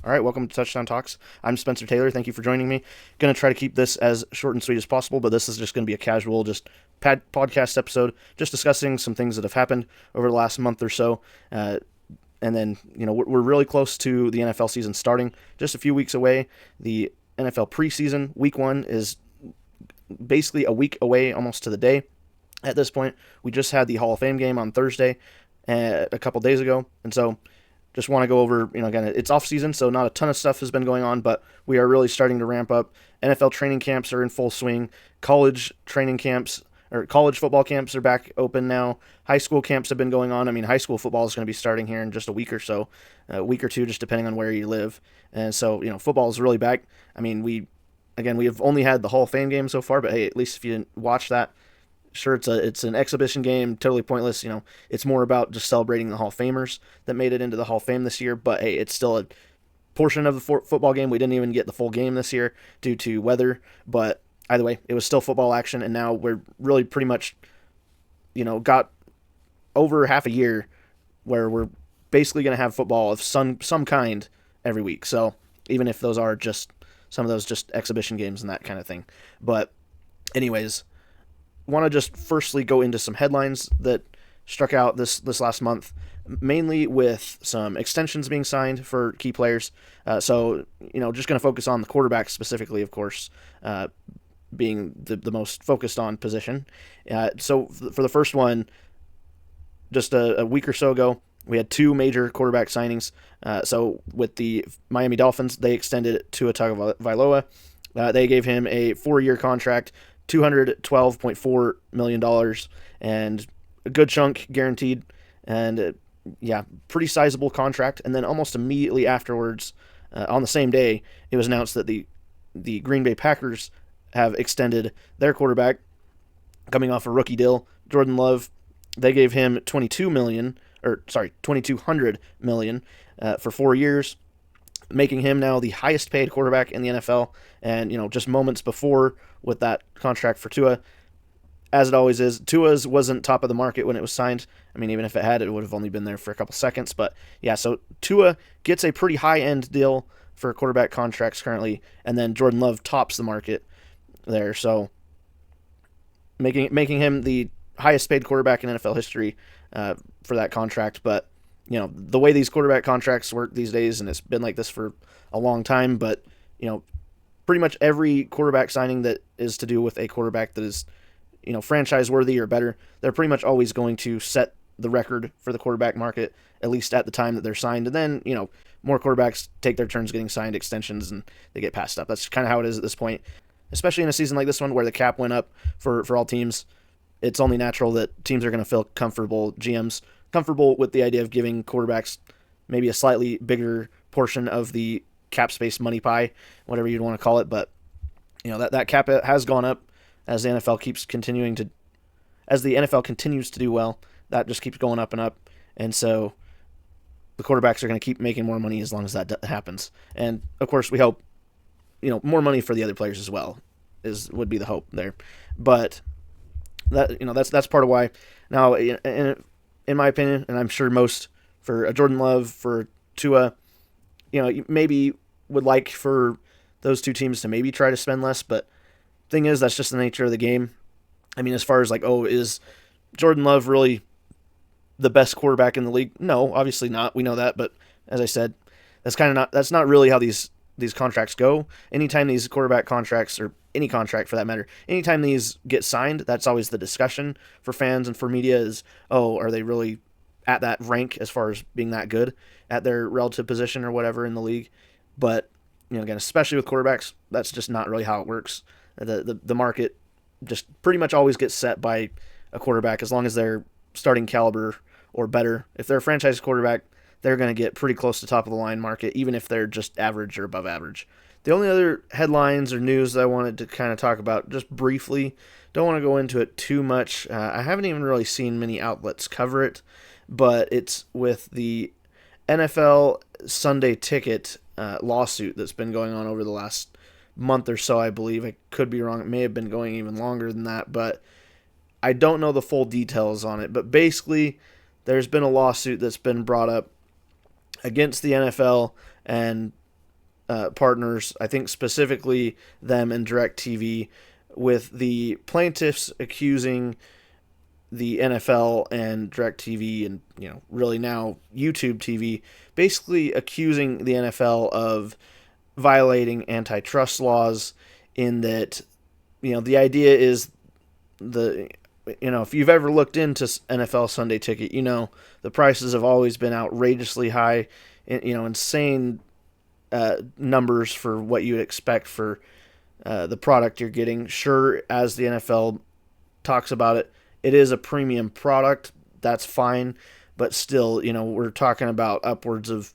All right, welcome to Touchdown Talks. I'm Spencer Taylor. Thank you for joining me. Going to try to keep this as short and sweet as possible, but this is just going to be a casual, just podcast episode, just discussing some things that have happened over the last month or so. And then, we're really close to the NFL season starting, just a few weeks away. The NFL preseason, week 1, is basically a week away, almost to the day at this point. We just had the Hall of Fame game on Thursday, a couple days ago, and so just want to go over, again, it's off season, so not a ton of stuff has been going on, but we are really starting to ramp up. NFL training camps are in full swing. College training camps, or college football camps, are back open now. High school camps have been going on. I mean, high school football is going to be starting here in just a week or so, a week or two, just depending on where you live. And so, football is really back. I mean, we have only had the Hall of Fame game so far, but hey, at least if you didn't watch that, sure, it's an exhibition game, totally pointless. It's more about just celebrating the Hall of Famers that made it into the Hall of Fame this year. But hey, it's still a portion of the football game. We didn't even get the full game this year due to weather. But either way, it was still football action, and now we're really pretty much, got over half a year where we're basically going to have football of some kind every week. So even if those are just some of those just exhibition games and that kind of thing. But anyways, want to just firstly go into some headlines that struck out this last month, mainly with some extensions being signed for key players. So just going to focus on the quarterback specifically, of course, being the most focused on position. So for the first one, just a week or so ago, we had 2 major quarterback signings. So with the Miami Dolphins, they extended Tua Tagovailoa. They gave him a 4-year contract, $212.4 million, and a good chunk guaranteed, and pretty sizable contract. And then almost immediately afterwards, on the same day, it was announced that the Green Bay Packers have extended their quarterback, coming off a rookie deal, Jordan Love. They gave him $2,200 million for 4 years, making him now the highest paid quarterback in the NFL. And, just moments before with that contract for Tua, as it always is, Tua's wasn't top of the market when it was signed. I mean, even if it had, it would have only been there for a couple seconds. But yeah, so Tua gets a pretty high-end deal for quarterback contracts currently, and then Jordan Love tops the market there. So making him the highest paid quarterback in NFL history for that contract. But, the way these quarterback contracts work these days, and it's been like this for a long time, but, pretty much every quarterback signing that is to do with a quarterback that is, franchise worthy or better, they're pretty much always going to set the record for the quarterback market, at least at the time that they're signed. And then, more quarterbacks take their turns getting signed extensions and they get passed up. That's kind of how it is at this point, especially in a season like this one where the cap went up for all teams. It's only natural that teams are going to feel comfortable, GMs, comfortable with the idea of giving quarterbacks maybe a slightly bigger portion of the cap space money pie, whatever you'd want to call it. But, that cap has gone up as the NFL continues to do well. That just keeps going up and up. And so the quarterbacks are going to keep making more money as long as that happens. And of course we hope, more money for the other players as well would be the hope there. But that's part of why now, in my opinion, and I'm sure most, for Jordan Love, for Tua, maybe would like for those two teams to maybe try to spend less, but thing is, that's just the nature of the game. I mean, as far as is Jordan Love really the best quarterback in the league? No, obviously not. We know that, but as I said, that's not really how these contracts go. Anytime these quarterback contracts, or any contract for that matter, anytime these get signed, that's always the discussion for fans and for media is, are they really at that rank as far as being that good at their relative position or whatever in the league? But, again, especially with quarterbacks, that's just not really how it works. The market just pretty much always gets set by a quarterback as long as they're starting caliber or better. If they're a franchise quarterback, they're going to get pretty close to top of the line market, even if they're just average or above average. The only other headlines or news that I wanted to kind of talk about just briefly, don't want to go into it too much. I haven't even really seen many outlets cover it, but it's with the NFL Sunday Ticket lawsuit that's been going on over the last month or so, I believe. I could be wrong. It may have been going even longer than that, but I don't know the full details on it. But basically, there's been a lawsuit that's been brought up against the NFL, and partners, I think specifically them and DirecTV, with the plaintiffs accusing the NFL and DirecTV and really now YouTube TV, basically accusing the NFL of violating antitrust laws. In that, the idea is if you've ever looked into NFL Sunday Ticket, the prices have always been outrageously high, insane numbers for what you would expect for the product you're getting. Sure, as the NFL talks about it, it is a premium product. That's fine, but still, we're talking about upwards of,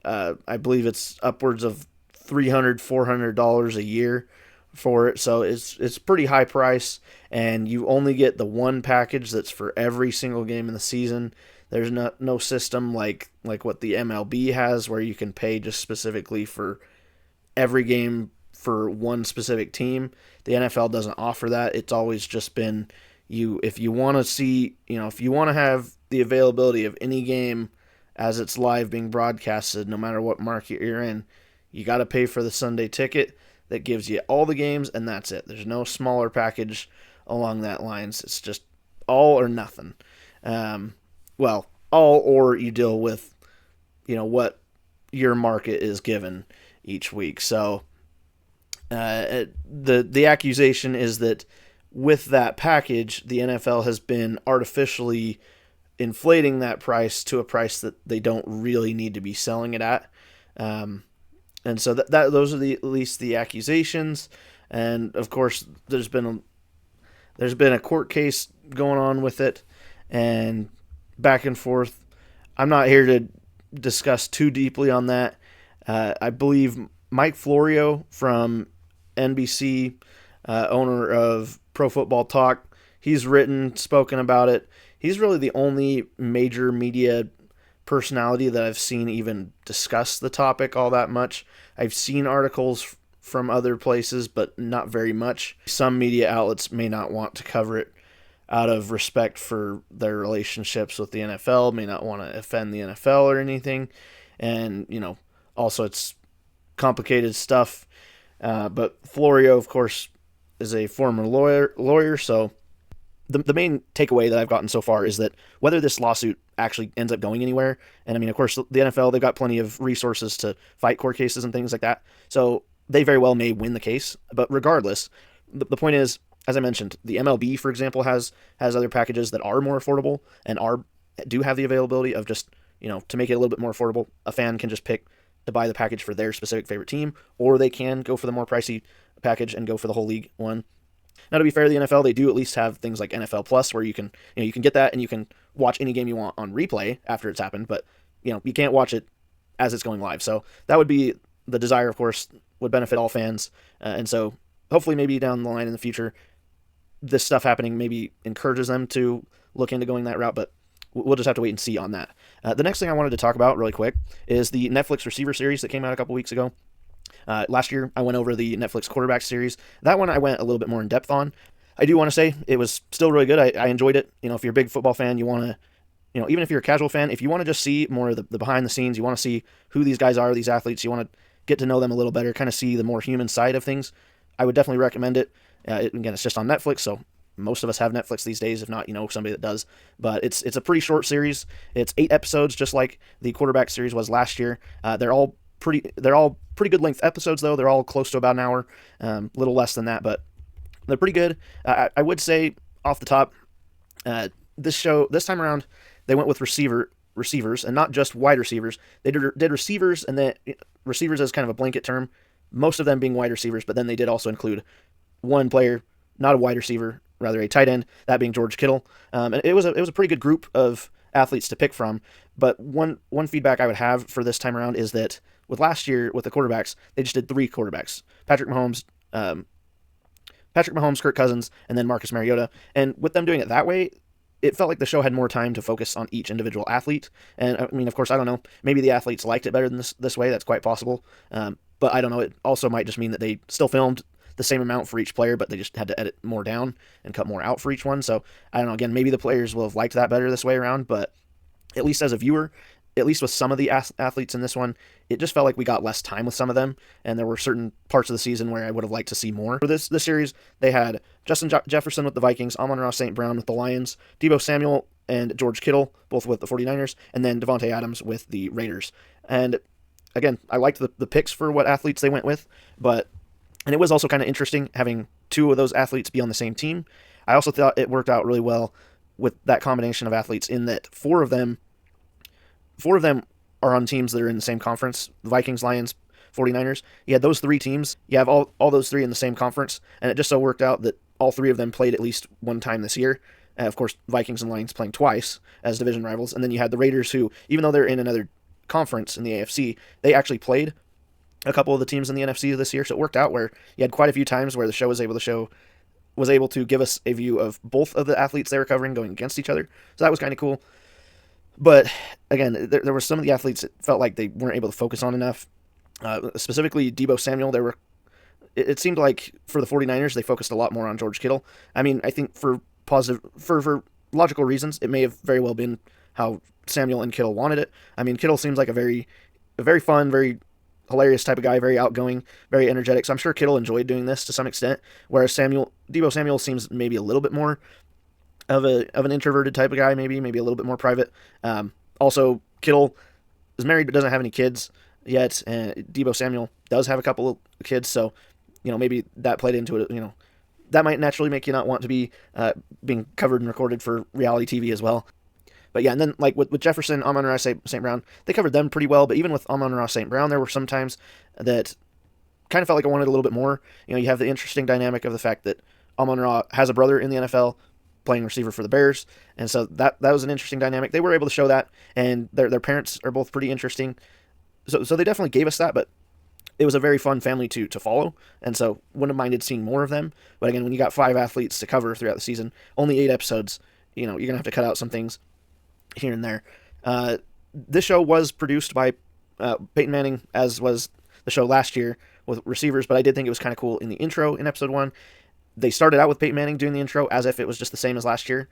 I believe it's upwards of $300, $400 a year for it. So it's pretty high price, and you only get the one package that's for every single game in the season. There's no system like what the MLB has, where you can pay just specifically for every game for one specific team. The NFL doesn't offer that. It's always just been if you want to see, if you want to have the availability of any game as it's live being broadcasted, no matter what market you're in, you got to pay for the Sunday Ticket that gives you all the games, and that's it. There's no smaller package along that lines. It's just all or nothing. Well, all, or you deal with, what your market is given each week. So the accusation is that with that package, the NFL has been artificially inflating that price to a price that they don't really need to be selling it at. And so those are at least the accusations. And of course, there's been a court case going on with it, and back and forth. I'm not here to discuss too deeply on that. I believe Mike Florio from NBC, owner of Pro Football Talk, he's spoken about it. He's really the only major media personality that I've seen even discuss the topic all that much. I've seen articles from other places, but not very much. Some media outlets may not want to cover it out of respect for their relationships with the NFL, may not want to offend the NFL or anything. And, also it's complicated stuff. But Florio, of course, is a former lawyer, so the main takeaway that I've gotten so far is that whether this lawsuit actually ends up going anywhere, and I mean, of course, the NFL, they've got plenty of resources to fight court cases and things like that, so they very well may win the case. But regardless, the point is, as I mentioned, the MLB, for example, has other packages that are more affordable and do have the availability of just, to make it a little bit more affordable. A fan can just pick to buy the package for their specific favorite team, or they can go for the more pricey package and go for the whole league one. Now, to be fair to the NFL, they do at least have things like NFL Plus, where you can get that and you can watch any game you want on replay after it's happened, but you can't watch it as it's going live. So that would be the desire, of course, would benefit all fans, and so hopefully maybe down the line in the future, this stuff happening maybe encourages them to look into going that route, but we'll just have to wait and see on that. The next thing I wanted to talk about really quick is the Netflix receiver series that came out a couple weeks ago. Last year, I went over the Netflix quarterback series. That one I went a little bit more in depth on. I do want to say it was still really good. I enjoyed it. If you're a big football fan, you want to, even if you're a casual fan, if you want to just see more of the behind the scenes, you want to see who these guys are, these athletes, you want to get to know them a little better, kind of see the more human side of things, I would definitely recommend it. Again, it's just on Netflix, so most of us have Netflix these days, if not, somebody that does. But it's a pretty short series. It's 8 episodes, just like the quarterback series was last year. They're all pretty good length episodes, though. They're all close to about an hour, a little less than that, but they're pretty good. I would say off the top, this time around, they went with receivers and not just wide receivers. They did receivers, and then receivers as kind of a blanket term, most of them being wide receivers, but then they did also include one player, not a wide receiver, rather a tight end, that being George Kittle. And it was a pretty good group of athletes to pick from. But one feedback I would have for this time around is that with last year with the quarterbacks, they just did 3 quarterbacks: Patrick Mahomes, Kirk Cousins, and then Marcus Mariota. And with them doing it that way, it felt like the show had more time to focus on each individual athlete. And I mean, of course, I don't know. Maybe the athletes liked it better than this way. That's quite possible. But I don't know. It also might just mean that they still filmed the same amount for each player, but they just had to edit more down and cut more out for each one. So I don't know. Again, maybe the players will have liked that better this way around. But at least as a viewer, at least with some of the athletes in this one, it just felt like we got less time with some of them, and there were certain parts of the season where I would have liked to see more. For this series, they had Justin Jefferson with the Vikings, Amon-Ra St. Brown with the Lions, Deebo Samuel and George Kittle, both with the 49ers, and then Devontae Adams with the Raiders. And again, I liked the picks for what athletes they went with, and it was also kind of interesting having two of those athletes be on the same team. I also thought it worked out really well with that combination of athletes in that four of them are on teams that are in the same conference: the Vikings, Lions, 49ers. You had those three teams. You have all those three in the same conference, and it just so worked out that all three of them played at least one time this year. Of course, Vikings and Lions playing twice as division rivals, and then you had the Raiders, who, even though they're in another conference in the AFC, they actually played a couple of the teams in the NFC this year, so it worked out where you had quite a few times where the show was able to give us a view of both of the athletes they were covering going against each other. So that was kind of cool. But again, there were some of the athletes that felt like they weren't able to focus on enough. Specifically, Deebo Samuel, it seemed like for the 49ers, they focused a lot more on George Kittle. I mean, I think for logical reasons, it may have very well been how Samuel and Kittle wanted it. I mean, Kittle seems like a very fun, very hilarious type of guy, very outgoing, very energetic. So I'm sure Kittle enjoyed doing this to some extent, whereas Deebo Samuel seems maybe a little bit more of an introverted type of guy, maybe a little bit more private. Also, Kittle is married but doesn't have any kids yet, and Deebo Samuel does have a couple of kids, so maybe that played into it. That might naturally make you not want to be being covered and recorded for reality TV as well. But yeah, and then like with Jefferson, Amon-Ra St. Brown, they covered them pretty well. But even with Amon-Ra St. Brown, there were some times that kind of felt like I wanted a little bit more. You have the interesting dynamic of the fact that Amon-Ra has a brother in the NFL playing receiver for the Bears, and so that was an interesting dynamic. They were able to show that, and their parents are both pretty interesting. So they definitely gave us that, but it was a very fun family to follow, and so wouldn't have minded seeing more of them. But again, when you got 5 athletes to cover throughout the season, only 8 episodes, you're going to have to cut out some things here and there. This show was produced by Peyton Manning, as was the show last year with receivers, but I did think it was kind of cool in the intro in episode 1. They started out with Peyton Manning doing the intro as if it was just the same as last year,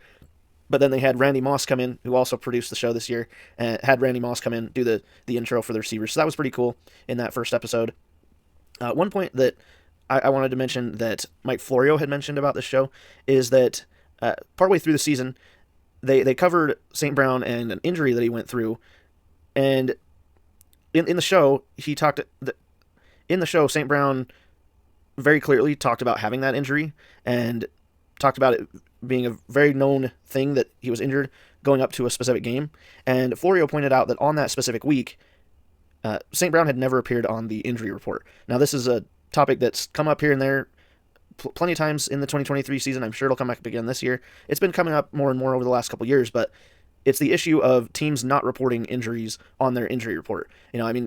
but then they had Randy Moss come in, who also produced the show this year, and had Randy Moss come in, do the intro for the receivers. So that was pretty cool in that first episode. One point that I wanted to mention that Mike Florio had mentioned about this show is that partway through the season, they covered St. Brown and an injury that he went through, and in the show, St. Brown very clearly talked about having that injury and talked about it being a very known thing that he was injured going up to a specific game. And Florio pointed out that on that specific week, St. Brown had never appeared on the injury report. Now, this is a topic that's come up here and there plenty of times in the 2023 season. I'm sure it'll come back up again this year. It's been coming up more and more over the last couple years, but it's the issue of teams not reporting injuries on their injury report.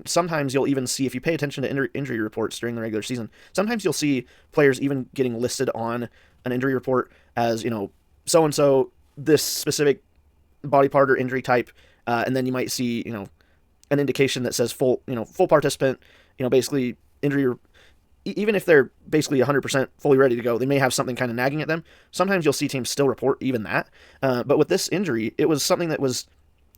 Sometimes you'll even see, if you pay attention to injury reports during the regular season, sometimes you'll see players even getting listed on an injury report as, so-and-so, this specific body part or injury type, and then you might see, an indication that says full participant, basically injury. Even if they're basically 100% fully ready to go, they may have something kind of nagging at them. Sometimes you'll see teams still report even that. But with this injury, it was something that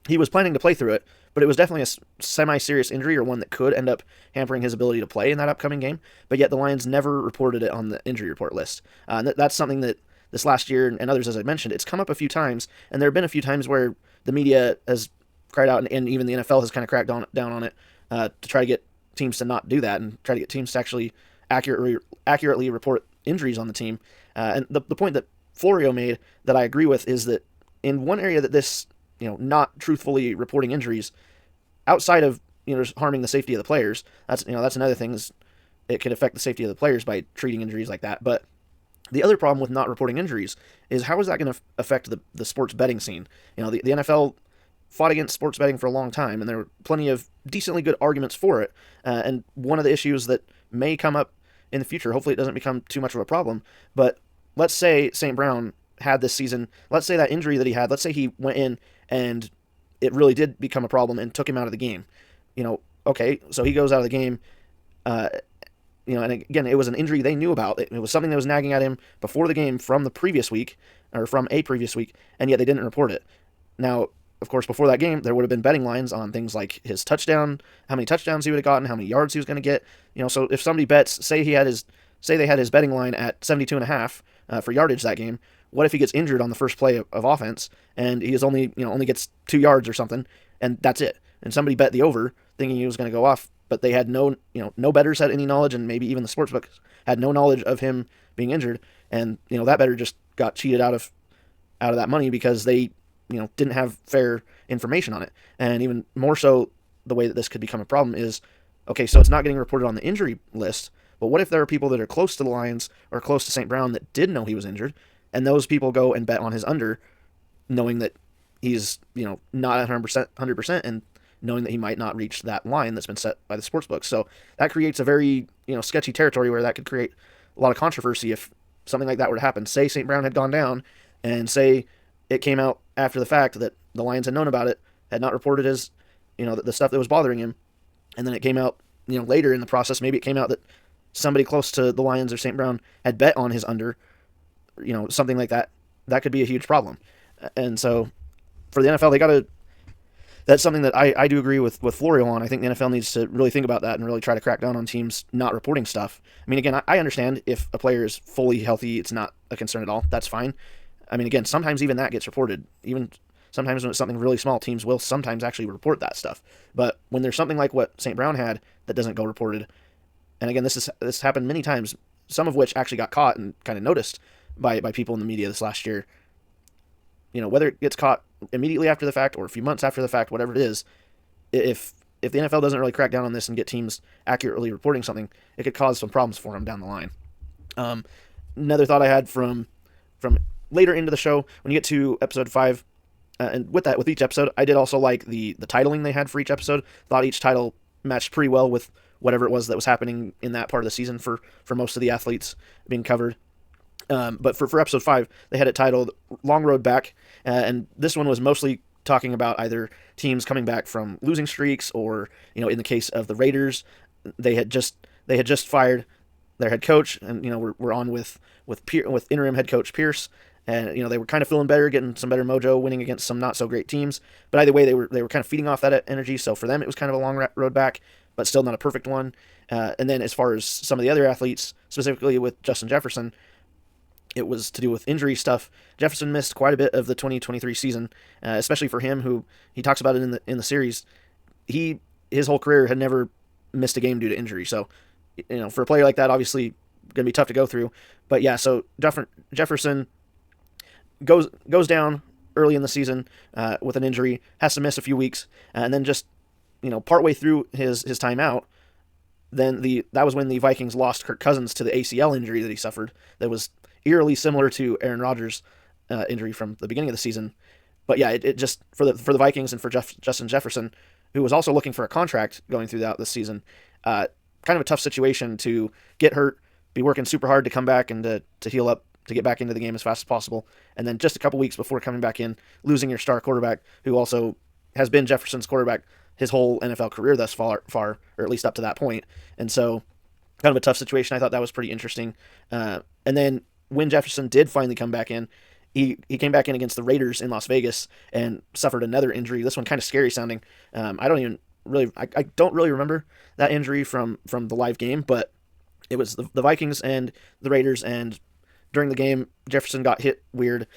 he was planning to play through it, but it was definitely a semi-serious injury, or one that could end up hampering his ability to play in that upcoming game. But yet the Lions never reported it on the injury report list. And that's something that this last year and others, as I mentioned, it's come up a few times, and there have been a few times where the media has cried out, and even the NFL has kind of cracked down on it to try to get teams to not do that and try to get teams to actually accurately report injuries on the team. And the point that Florio made that I agree with is that in one area that this, not truthfully reporting injuries, outside of, just harming the safety of the players, that's another thing, is it could affect the safety of the players by treating injuries like that. But the other problem with not reporting injuries is, how is that going to affect the sports betting scene? The NFL fought against sports betting for a long time, and there were plenty of decently good arguments for it. And one of the issues that may come up in the future, hopefully it doesn't become too much of a problem, but let's say St. Brown had this season, let's say that injury that he had, let's say he went in and it really did become a problem and took him out of the game. Okay, so he goes out of the game, and again, it was an injury they knew about. It was something that was nagging at him before the game from the previous week, or from a previous week, and yet they didn't report it. Now, of course, before that game, there would have been betting lines on things like his touchdown, how many touchdowns he would have gotten, how many yards he was going to get. So if somebody bets, say they had his betting line at 72.5 for yardage that game. What if he gets injured on the first play of offense and he is only gets 2 yards or something, and that's it? And somebody bet the over, thinking he was going to go off, but they had no bettors had any knowledge, and maybe even the sportsbook had no knowledge of him being injured, and that bettor just got cheated out of that money because they didn't have fair information on it. And even more so, the way that this could become a problem is, okay, so it's not getting reported on the injury list, but what if there are people that are close to the Lions or close to St. Brown that did know he was injured, and those people go and bet on his under, knowing that he's not 100%, and knowing that he might not reach that line that's been set by the sportsbook. So that creates a very sketchy territory where that could create a lot of controversy if something like that were to happen. Say St. Brown had gone down, and say it came out after the fact that the Lions had known about it, had not reported his, the stuff that was bothering him, and then it came out, later in the process, maybe it came out that somebody close to the Lions or St. Brown had bet on his under, something like that. That could be a huge problem. And so for the NFL, that's something that I do agree with Florio on. I think the NFL needs to really think about that and really try to crack down on teams not reporting stuff. I mean, again, I understand if a player is fully healthy, it's not a concern at all. That's fine. I mean, again, sometimes even that gets reported. Even sometimes when it's something really small, teams will sometimes actually report that stuff. But when there's something like what St. Brown had that doesn't go reported, and again, this happened many times, some of which actually got caught and kind of noticed by people in the media this last year. Whether it gets caught immediately after the fact or a few months after the fact, whatever it is, if the NFL doesn't really crack down on this and get teams accurately reporting something, it could cause some problems for them down the line. Another thought I had from later into the show, when you get to episode 5, and with each episode, I did also like the titling they had for each episode. Thought each title matched pretty well with whatever it was that was happening in that part of the season for most of the athletes being covered. But for episode 5, they had it titled Long Road Back, and this one was mostly talking about either teams coming back from losing streaks, or in the case of the Raiders, they had just fired their head coach, and we're on with interim head coach Pierce, and they were kind of feeling better, getting some better mojo, winning against some not so great teams. But either way, they were kind of feeding off that energy. So for them, it was kind of a long road back, but still not a perfect one. And then as far as some of the other athletes, specifically with Justin Jefferson, it was to do with injury stuff. Jefferson missed quite a bit of the 2023 season, especially for him, who he talks about it in the series. His whole career had never missed a game due to injury. So, for a player like that, obviously going to be tough to go through. But yeah, so Jefferson goes down early in the season with an injury, has to miss a few weeks, and then just partway through his time out, then that was when the Vikings lost Kirk Cousins to the ACL injury that he suffered. That was eerily similar to Aaron Rodgers' injury from the beginning of the season. But yeah, it just for the Vikings and for Justin Jefferson, who was also looking for a contract going through this season, kind of a tough situation to get hurt, be working super hard to come back and to heal up, to get back into the game as fast as possible, and then just a couple weeks before coming back in, losing your star quarterback, who also has been Jefferson's quarterback his whole NFL career thus far, or at least up to that point. And so, kind of a tough situation. I thought that was pretty interesting. And then when Jefferson did finally come back in, he came back in against the Raiders in Las Vegas and suffered another injury. This one kind of scary sounding. I don't really remember that injury from the live game, but it was the Vikings and the Raiders, and during the game, Jefferson got hit weird,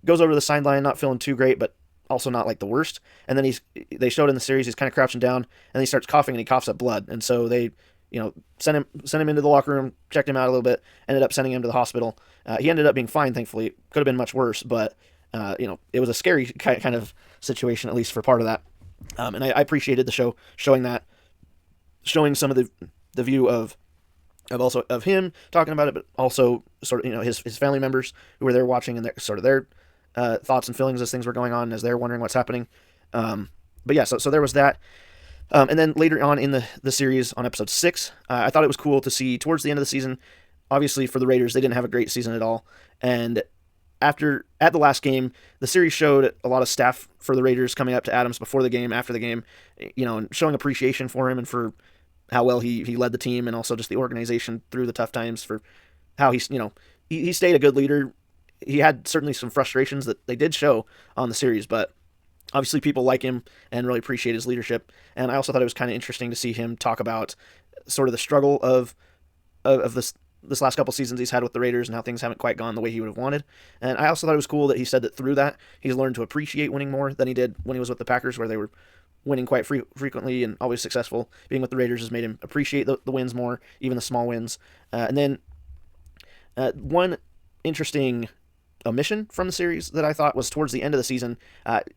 goes over to the sideline, not feeling too great, but also not like the worst. And then they showed in the series, he's kind of crouching down, and he starts coughing and he coughs up blood. And so they, sent him into the locker room, checked him out a little bit, ended up sending him to the hospital. He ended up being fine, thankfully. Could have been much worse, but it was a scary kind of situation, at least for part of that. And I appreciated the show showing some of the view of him talking about it, but also sort of his family members who were there watching, and their thoughts and feelings as things were going on, as they're wondering what's happening. But yeah, so there was that. And then later on in the series, on episode 6, I thought it was cool to see towards the end of the season. Obviously, for the Raiders, they didn't have a great season at all. And at the last game, the series showed a lot of staff for the Raiders coming up to Adams before the game, after the game, and showing appreciation for him and for how well he led the team, and also just the organization through the tough times, for how he stayed a good leader. He had certainly some frustrations that they did show on the series, but Obviously, people like him and really appreciate his leadership. And I also thought it was kind of interesting to see him talk about sort of the struggle of this last couple seasons he's had with the Raiders and how things haven't quite gone the way he would have wanted. And I also thought it was cool that he said that through that, he's learned to appreciate winning more than he did when he was with the Packers, where they were winning quite frequently and always successful. Being with the Raiders has made him appreciate the wins more, even the small wins. And then one interesting omission from the series that I thought was towards the end of the season.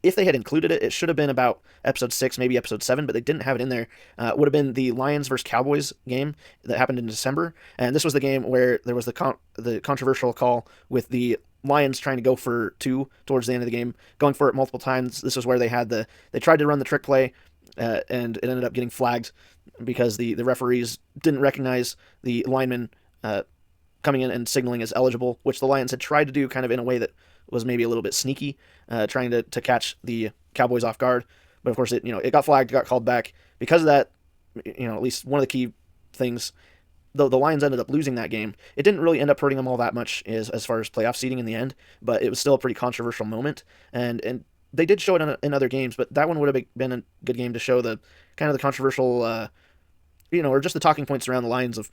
If they had included it, it should have been about episode 6, maybe episode 7, but they didn't have it in there. It would have been the Lions versus Cowboys game that happened in December, and this was the game where there was the controversial call with the Lions trying to go for 2 towards the end of the game, going for it multiple times. This was where they tried to run the trick play, and it ended up getting flagged because the referees didn't recognize the lineman coming in and signaling as eligible, which the Lions had tried to do kind of in a way that was maybe a little bit sneaky, trying to catch the Cowboys off guard. But of course, it got flagged, got called back. Because of that, at least one of the key things, though the Lions ended up losing that game, it didn't really end up hurting them all that much as far as playoff seeding in the end, but it was still a pretty controversial moment. And they did show it in other games, but that one would have been a good game to show the kind of the controversial, or just the talking points around the lines of,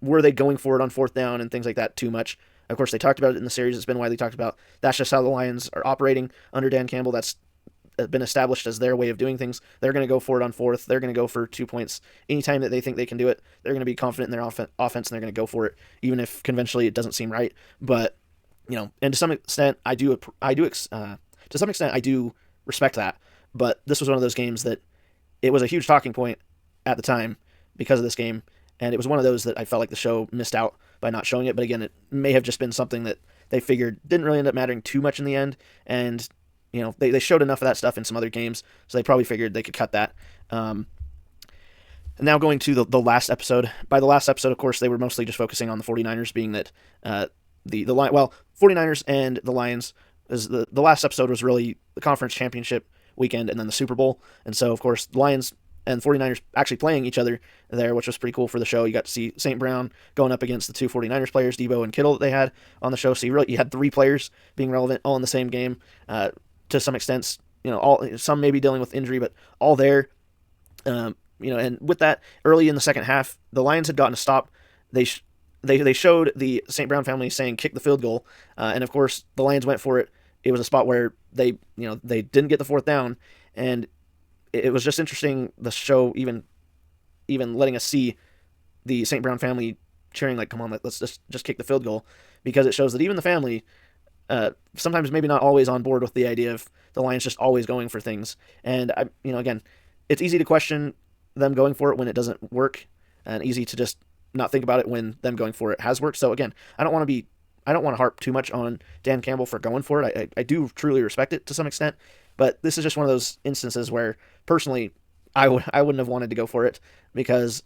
were they going for it on 4th down and things like that too much? Of course, they talked about it in the series. It's been widely talked about. That's just how the Lions are operating under Dan Campbell. That's been established as their way of doing things. They're going to go for it on 4th. They're going to go for 2 points. Anytime that they think they can do it, they're going to be confident in their offense, and they're going to go for it, even if conventionally it doesn't seem right. But, and to some extent, I do respect that. But this was one of those games that it was a huge talking point at the time because of this game. And it was one of those that I felt like the show missed out by not showing it. But again, it may have just been something that they figured didn't really end up mattering too much in the end. And, they showed enough of that stuff in some other games, so they probably figured they could cut that. And now going to the last episode. By the last episode, of course, they were mostly just focusing on the 49ers, being that the 49ers and the Lions, the last episode was really the conference championship weekend and then the Super Bowl. And so, of course, the Lions and 49ers actually playing each other there, which was pretty cool for the show. You got to see St. Brown going up against the 2 49ers players, Debo and Kittle, that they had on the show. So you had 3 players being relevant all in the same game, to some extent, some maybe dealing with injury, but all there. And with that, early in the second half, the Lions had gotten a stop. They showed the St. Brown family saying kick the field goal, and of course the Lions went for it. It was a spot where they didn't get the 4th down, and it was just interesting, the show even letting us see the St. Brown family cheering like, come on, let's just kick the field goal, because it shows that even the family, sometimes maybe not always on board with the idea of the Lions just always going for things. And again, it's easy to question them going for it when it doesn't work, and easy to just not think about it when them going for it has worked. So again, I don't want to harp too much on Dan Campbell for going for it. I do truly respect it to some extent, but this is just one of those instances where personally I wouldn't have wanted to go for it, because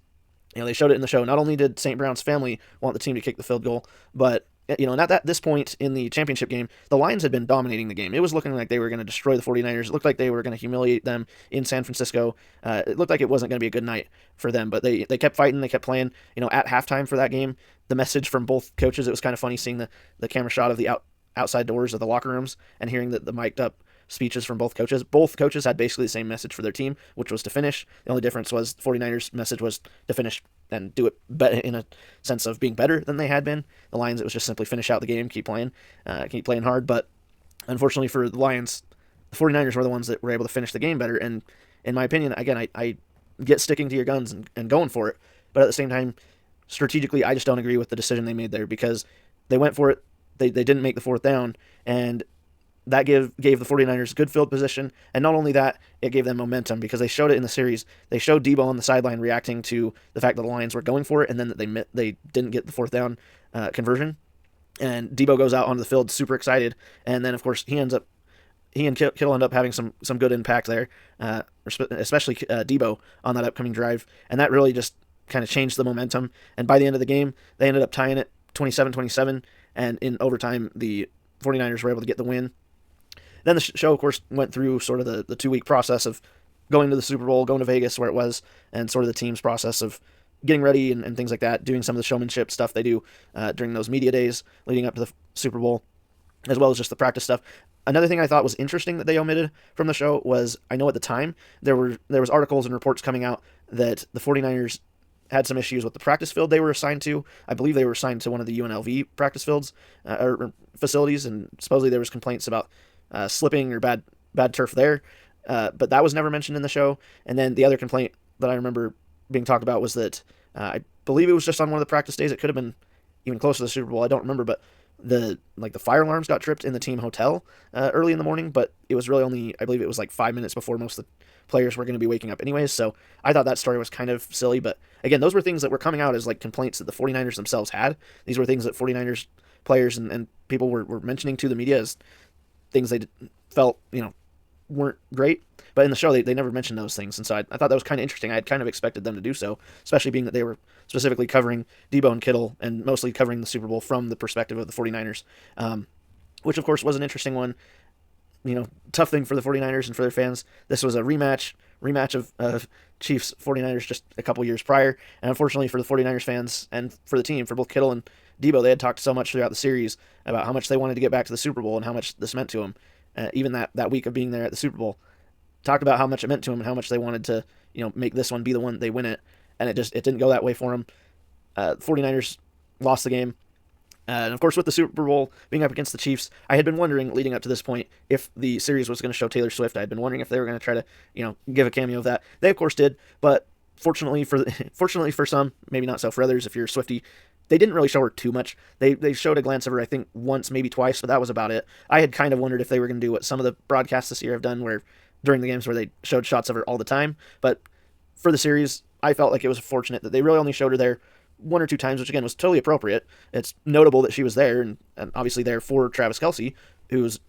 they showed it in the show. Not only did St. Brown's family want the team to kick the field goal, but and at this point in the championship game, the Lions had been dominating the game. It was looking like they were going to destroy the 49ers. It looked like they were going to humiliate them in San Francisco. It looked like it wasn't going to be a good night for them, but they kept fighting. They kept playing. At halftime for that game, the message from both coaches, it was kind of funny seeing the camera shot of the outside doors of the locker rooms and hearing the mic'd up speeches from both coaches. Both coaches had basically the same message for their team, which was to finish. The only difference was the 49ers' message was to finish and do it in a sense of being better than they had been. The Lions, it was just simply finish out the game, keep playing hard. But unfortunately for the Lions, the 49ers were the ones that were able to finish the game better. And in my opinion, again, I get sticking to your guns and going for it. But at the same time, strategically, I just don't agree with the decision they made there, because they went for it. They didn't make the 4th down, and that gave the 49ers good field position. And not only that, it gave them momentum, because they showed it in the series. They showed Debo on the sideline reacting to the fact that the Lions were going for it, and then that they didn't get the 4th down conversion. And Debo goes out onto the field super excited, and then of course he and Kittle end up having some good impact there, especially Debo on that upcoming drive, and that really just kind of changed the momentum. And by the end of the game, they ended up tying it 27-27, and in overtime, the 49ers were able to get the win. Then the show, of course, went through sort of the 2-week process of going to the Super Bowl, going to Vegas where it was, and sort of the team's process of getting ready and things like that, doing some of the showmanship stuff they do during those media days leading up to the Super Bowl. as well as just the practice stuff. Another thing I thought was interesting that they omitted from the show was, I know at the time there was articles and reports coming out that the 49ers had some issues with the practice field they were assigned to. I believe they were assigned to one of the UNLV practice fields or facilities, and supposedly there was complaints about slipping or bad turf there. But that was never mentioned in the show. And then the other complaint that I remember being talked about was that I believe it was just on one of the practice days. It could have been even close to the Super Bowl. I don't remember, but the fire alarms got tripped in the team hotel early in the morning, but it was really only, I believe it was like 5 minutes before most of the players were going to be waking up anyways. So I thought that story was kind of silly, but again, those were things that were coming out as like complaints that the 49ers themselves had. These were things that 49ers players and people were mentioning to the media as things they felt, weren't great. But in the show, they never mentioned those things, and so I thought that was kind of interesting. I had kind of expected them to do so, especially being that they were specifically covering Debo and Kittle and mostly covering the Super Bowl from the perspective of the 49ers, which of course was an interesting one. Tough thing for the 49ers and for their fans. This was a rematch of Chiefs 49ers just a couple years prior, and unfortunately for the 49ers fans and for the team, for both Kittle and Debo, they had talked so much throughout the series about how much they wanted to get back to the Super Bowl and how much this meant to them. Even that week of being there at the Super Bowl, talked about how much it meant to them and how much they wanted to, make this one be the one they win it, and it didn't go that way for them. 49ers lost the game. And of course, with the Super Bowl being up against the Chiefs, I had been wondering leading up to this point if the series was going to show Taylor Swift. I had been wondering if they were going to try to, give a cameo of that. They of course did, but fortunately for some, maybe not so for others. If you're a Swiftie, they didn't really show her too much. They showed a glance of her, I think, once, maybe twice, but that was about it. I had kind of wondered if they were going to do what some of the broadcasts this year have done, where during the games where they showed shots of her all the time. But for the series, I felt like it was fortunate that they really only showed her there one or two times, which again was totally appropriate. It's notable that she was there, and obviously there for Travis Kelce, who's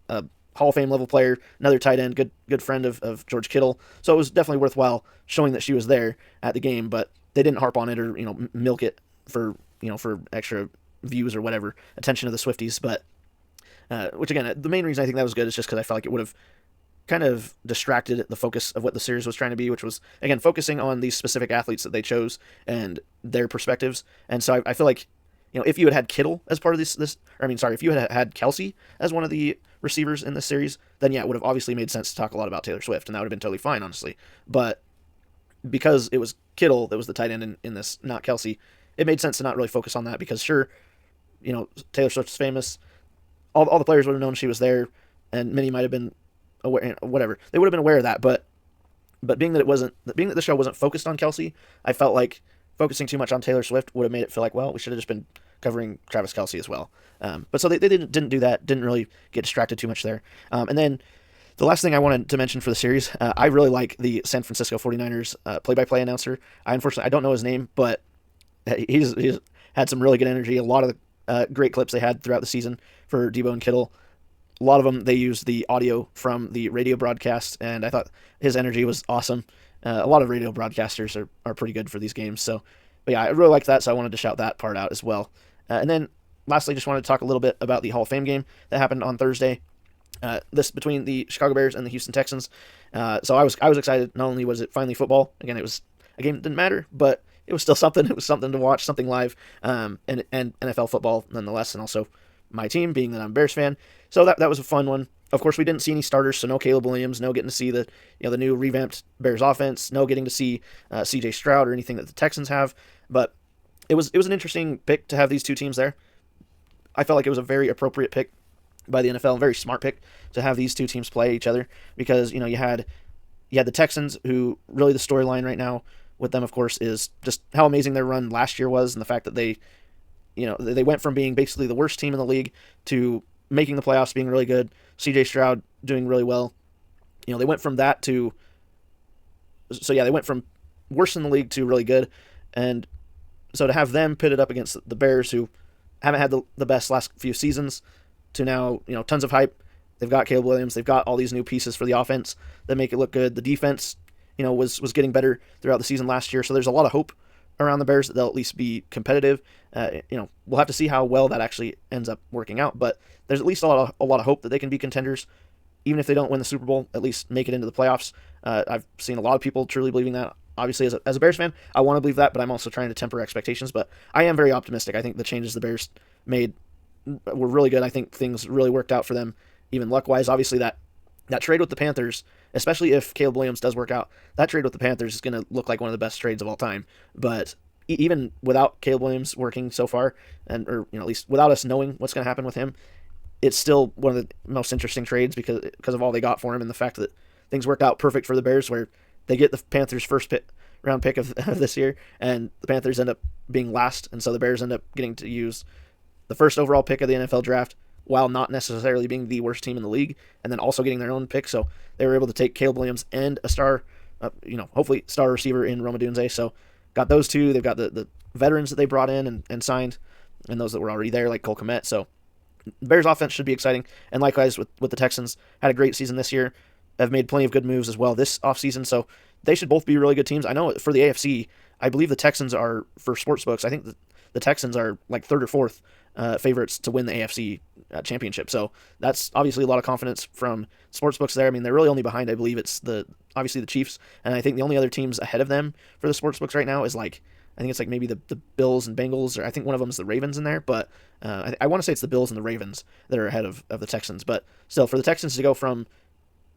a Hall of Fame level player, another tight end, good friend of George Kittle. So it was definitely worthwhile showing that she was there at the game, but they didn't harp on it or milk it for for extra views or whatever, attention of the Swifties. But which again, the main reason I think that was good is just because I felt like it would have kind of distracted the focus of what the series was trying to be, which was, again, focusing on these specific athletes that they chose and their perspectives. And so I feel like, if you had Kittle as part of if you had Kelce as one of the receivers in this series, then yeah, it would have obviously made sense to talk a lot about Taylor Swift, and that would have been totally fine, honestly. But because it was Kittle that was the tight end in this, not Kelce, it made sense to not really focus on that, because sure, Taylor Swift's famous. All the players would have known she was there, and many might have been aware, whatever. They would have been aware of that, but being that the show wasn't focused on Kelce, I felt like focusing too much on Taylor Swift would have made it feel like, well, we should have just been covering Travis Kelce as well. But so they didn't do that, didn't really get distracted too much there. And then the last thing I wanted to mention for the series, I really like the San Francisco 49ers play-by-play announcer. Unfortunately, I don't know his name, but he's had some really good energy. A lot of the great clips they had throughout the season for Debo and Kittle. A lot of them, they used the audio from the radio broadcast, and I thought his energy was awesome. A lot of radio broadcasters are pretty good for these games. But yeah, I really liked that, so I wanted to shout that part out as well. And then lastly, just wanted to talk a little bit about the Hall of Fame game that happened on Thursday. This between the Chicago Bears and the Houston Texans. So I was excited. Not only was it finally football, again, it was a game that didn't matter, but it was still something. It was something to watch, something live, and NFL football nonetheless, and also my team, being that I'm a Bears fan. So that was a fun one. Of course, we didn't see any starters, so no Caleb Williams, no getting to see the new revamped Bears offense, no getting to see C.J. Stroud or anything that the Texans have. But it was an interesting pick to have these two teams there. I felt like it was a very appropriate pick by the NFL, a very smart pick to have these two teams play each other, because you had the Texans, who really the storyline right now with them, of course, is just how amazing their run last year was, and the fact that they went from being basically the worst team in the league to making the playoffs, being really good. C.J. Stroud doing really well. They went from that to, they went from worse in the league to really good. And so to have them pitted up against the Bears, who haven't had the best last few seasons, to now, tons of hype. They've got Caleb Williams. They've got all these new pieces for the offense that make it look good. The defense, was getting better throughout the season last year. So there's a lot of hope around the Bears that they'll at least be competitive. We'll have to see how well that actually ends up working out, but there's at least a lot of hope that they can be contenders, even if they don't win the Super Bowl, at least make it into the playoffs. I've seen a lot of people truly believing that. Obviously, as a Bears fan, I want to believe that, but I'm also trying to temper expectations. But I am very optimistic. I think the changes the Bears made were really good. I think things really worked out for them, even luck-wise. Obviously, that trade with the Panthers, especially if Caleb Williams does work out, that trade with the Panthers is going to look like one of the best trades of all time. But even without Caleb Williams working so far, or at least without us knowing what's going to happen with him, it's still one of the most interesting trades because of all they got for him and the fact that things worked out perfect for the Bears, where they get the Panthers' first round pick of this year, and the Panthers end up being last, and so the Bears end up getting to use the first overall pick of the NFL draft while not necessarily being the worst team in the league, and then also getting their own pick. So they were able to take Caleb Williams and a star, hopefully star receiver in Rome Odunze. So got those two. They've got the veterans that they brought in and signed, and those that were already there, like Cole Kmet. So the Bears offense should be exciting. And likewise with the Texans, had a great season this year, have made plenty of good moves as well this offseason. So they should both be really good teams. I know for the AFC, I believe the Texans are, for sportsbooks, I think the Texans are like third or fourth favorites to win the AFC championship. So that's obviously a lot of confidence from sportsbooks there. I mean, they're really only behind, I believe it's obviously the Chiefs, and I think the only other teams ahead of them for the sportsbooks right now is I think it's maybe the Bills and Bengals, or I think one of them is the Ravens in there, but I want to say it's the Bills and the Ravens that are ahead of the Texans. But still, for the Texans to go from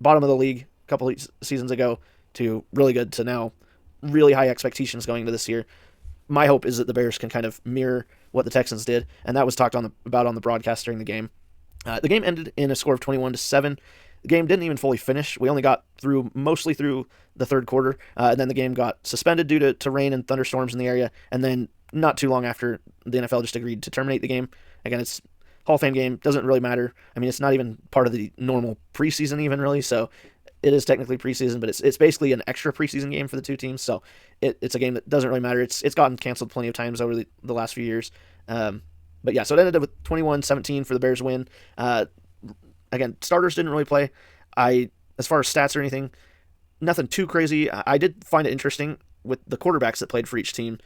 bottom of the league a couple of seasons ago to really good to now really high expectations going into this year, my hope is that the Bears can kind of mirror what the Texans did, and that was talked about on the broadcast during the game. The game ended in a score of 21-7. The game didn't even fully finish. We only got mostly through the third quarter, and then the game got suspended due to rain and thunderstorms in the area, and then not too long after, the NFL just agreed to terminate the game. Again, it's Hall of Fame game, doesn't really matter. I mean, it's not even part of the normal preseason even, really, so it is technically preseason, but it's basically an extra preseason game for the two teams, so it's a game that doesn't really matter. It's gotten canceled plenty of times over the last few years. But yeah, so it ended up with 21-17 for the Bears win. Again, starters didn't really play. As far as stats or anything, nothing too crazy. I did find it interesting with the quarterbacks that played for each team.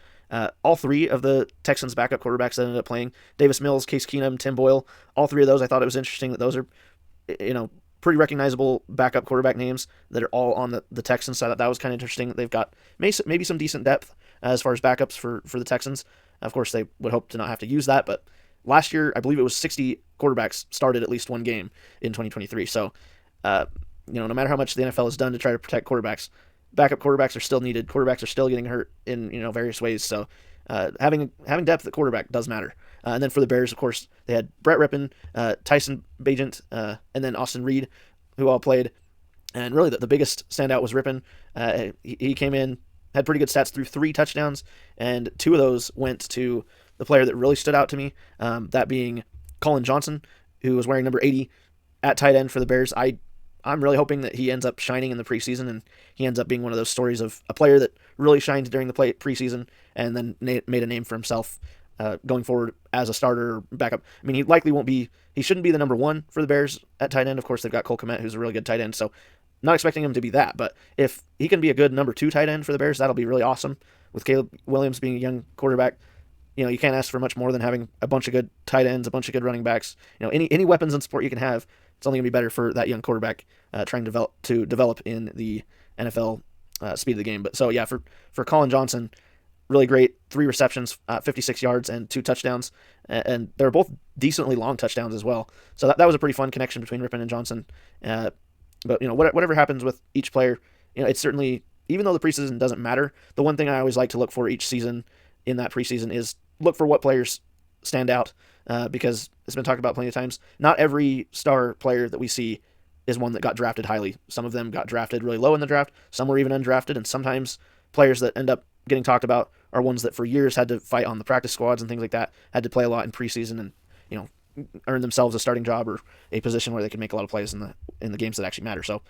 All three of the Texans' backup quarterbacks that ended up playing, Davis Mills, Case Keenum, Tim Boyle, all three of those, I thought it was interesting that those are, pretty recognizable backup quarterback names that are all on the Texans side. That was kind of interesting. They've got maybe some decent depth as far as backups for the Texans. Of course, they would hope to not have to use that, but last year, I believe it was 60 quarterbacks started at least one game in 2023. So, no matter how much the NFL has done to try to protect quarterbacks, backup quarterbacks are still needed. Quarterbacks are still getting hurt in various ways. So, having depth at quarterback does matter. And then for the Bears, of course, they had Brett Rippon, Tyson Bagent, and then Austin Reed, who all played. And really, the biggest standout was Rippon. He came in, had pretty good stats, threw 3 touchdowns, and 2 of those went to the player that really stood out to me, that being Colin Johnson, who was wearing number 80 at tight end for the Bears. I'm really hoping that he ends up shining in the preseason, and he ends up being one of those stories of a player that really shined during the preseason and then made a name for himself going forward as a starter or backup. I mean, he shouldn't be the number 1 for the Bears at tight end. Of course, they've got Cole Kmet, who's a really good tight end, so not expecting him to be that, but if he can be a good number 2 tight end for the Bears, that'll be really awesome. With Caleb Williams being a young quarterback, you can't ask for much more than having a bunch of good tight ends, a bunch of good running backs. Any weapons in sport you can have, it's only going to be better for that young quarterback trying to develop in the NFL speed of the game. But so yeah, for Colin Johnson, really great. 3 receptions, 56 yards, and 2 touchdowns, and they're both decently long touchdowns as well. So that was a pretty fun connection between Rippon and Johnson. But whatever happens with each player, it's certainly, even though the preseason doesn't matter, the one thing I always like to look for each season in that preseason is look for what players stand out, because it's been talked about plenty of times. Not every star player that we see is one that got drafted highly. Some of them got drafted really low in the draft. Some were even undrafted, and sometimes players that end up getting talked about are ones that for years had to fight on the practice squads and things like that, had to play a lot in preseason and earn themselves a starting job or a position where they can make a lot of plays in the games that actually matter. So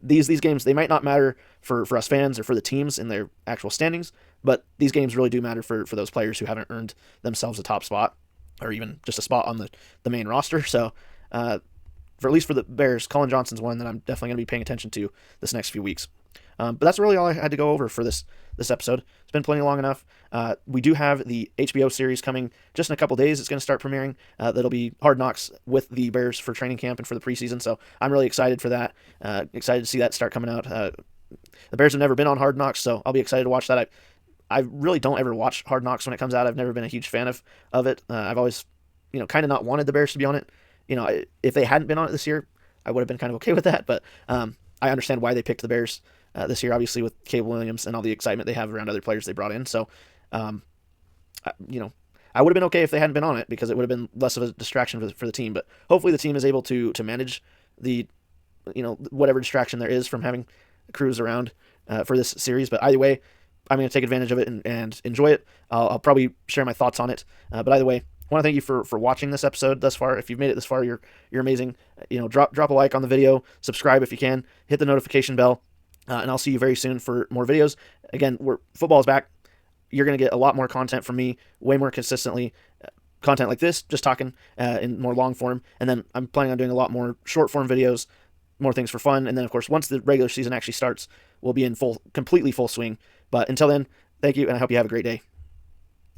these games, they might not matter for us fans or for the teams in their actual standings, but these games really do matter for those players who haven't earned themselves a top spot or even just a spot on the main roster. So for at least for the Bears, Colin Johnson's one that I'm definitely going to be paying attention to this next few weeks. But that's really all I had to go over for this episode. It's been plenty long enough. We do have the HBO series coming just in a couple days. It's going to start premiering. That'll be Hard Knocks with the Bears for training camp and for the preseason. So I'm really excited for that. Excited to see that start coming out. The Bears have never been on Hard Knocks, so I'll be excited to watch that. I really don't ever watch Hard Knocks when it comes out. I've never been a huge fan of it. I've always kind of not wanted the Bears to be on it. If they hadn't been on it this year, I would have been kind of okay with that. But I understand why they picked the Bears this year, obviously with Caleb Williams and all the excitement they have around other players they brought in. So, I would have been okay if they hadn't been on it because it would have been less of a distraction for the team. But hopefully the team is able to manage the, whatever distraction there is from having crews around for this series. But either way, I'm going to take advantage of it and enjoy it. I'll probably share my thoughts on it. But either way, I want to thank you for watching this episode thus far. If you've made it this far, you're amazing. Drop a like on the video, subscribe if you can, hit the notification bell, and I'll see you very soon for more videos. Again, football is back. You're going to get a lot more content from me, way more consistently. Content like this, just talking in more long form. And then I'm planning on doing a lot more short form videos, more things for fun. And then, of course, once the regular season actually starts, we'll be in completely full swing. But until then, thank you, and I hope you have a great day.